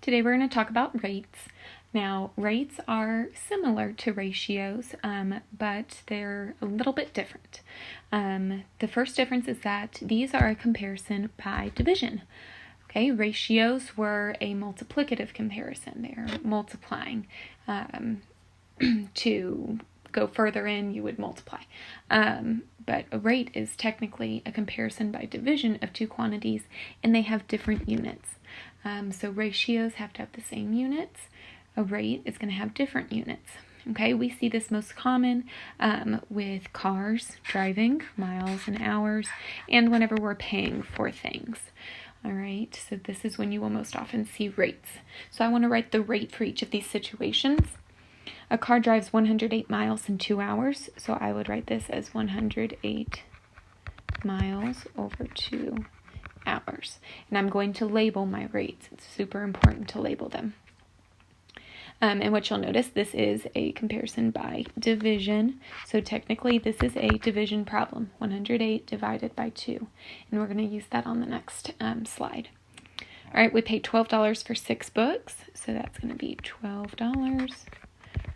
Today we're going to talk about rates. Now, rates are similar to ratios, but they're a little bit different. The first difference is that these are a comparison by division. Okay, ratios were a multiplicative comparison. They're multiplying. To go further in, you would multiply. But a rate is technically a comparison by division of two quantities, and they have different units. So ratios have to have the same units. A rate is going to have different units. Okay, we see this most common with cars, driving, miles and hours, and whenever we're paying for things. All right, so this is when you will most often see rates. So I want to write the rate for each of these situations. A car drives 108 miles in 2 hours, so I would write this as 108 miles over 2 hours. And I'm going to label my rates. It's super important to label them. And what you'll notice, this is a comparison by division. So technically, this is a division problem, 108 divided by 2. And we're going to use that on the next slide. All right, we paid $12 for 6 books, so that's going to be $12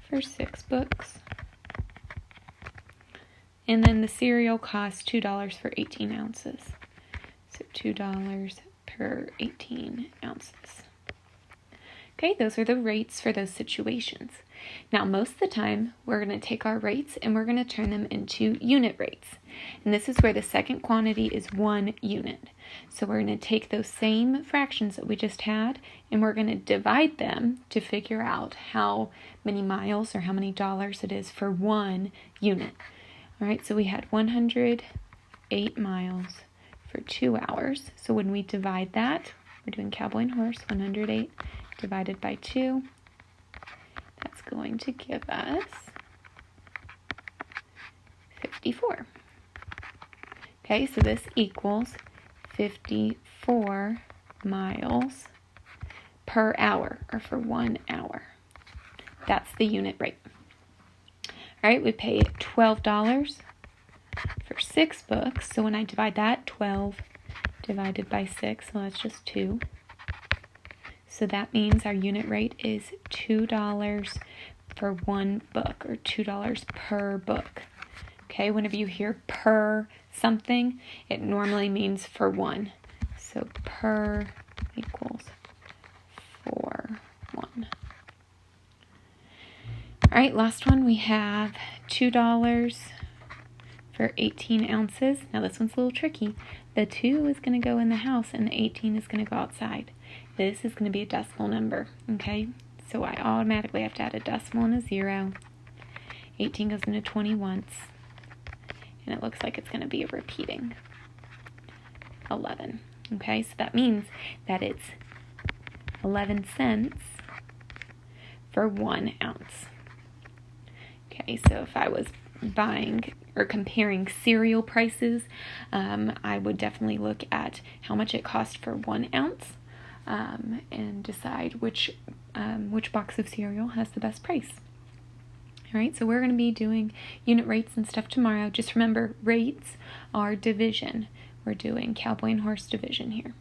for 6 books. And then the cereal costs $2 for 18 ounces. So $2 per 18 ounces. Okay, those are the rates for those situations. Now, most of the time, we're going to take our rates and we're going to turn them into unit rates. And this is where the second quantity is 1 unit. So we're going to take those same fractions that we just had and we're going to divide them to figure out how many miles or how many dollars it is for 1 unit. All right, so we had 108 miles for 2 hours. So when we divide that, we're doing cowboy and horse, 108 divided by 2. That's going to give us 54. Okay, so this equals 54 miles per hour, or for 1 hour. That's the unit rate. All right, we paid $12 for 6 books. So when I divide that, 12 divided by 6, well, that's just 2. So that means our unit rate is $2 for 1 book, or $2 per book. Okay, whenever you hear per something, it normally means for 1. So per equals for 1. All right, last one, we have $2 for 18 ounces. Now this one's a little tricky. The 2 is going to go in the house and the 18 is going to go outside. This is going to be a decimal number, okay? So I automatically have to add a decimal and a 0. 18 goes into 20 once. And it looks like it's going to be a repeating 11. Okay, so that means that it's 11 cents for 1 ounce. Okay, so if I was buying or comparing cereal prices, I would definitely look at how much it cost for 1 ounce and decide which box of cereal has the best price. All right, so we're going to be doing unit rates and stuff tomorrow. Just remember, rates are division. We're doing cowboy and horse division here.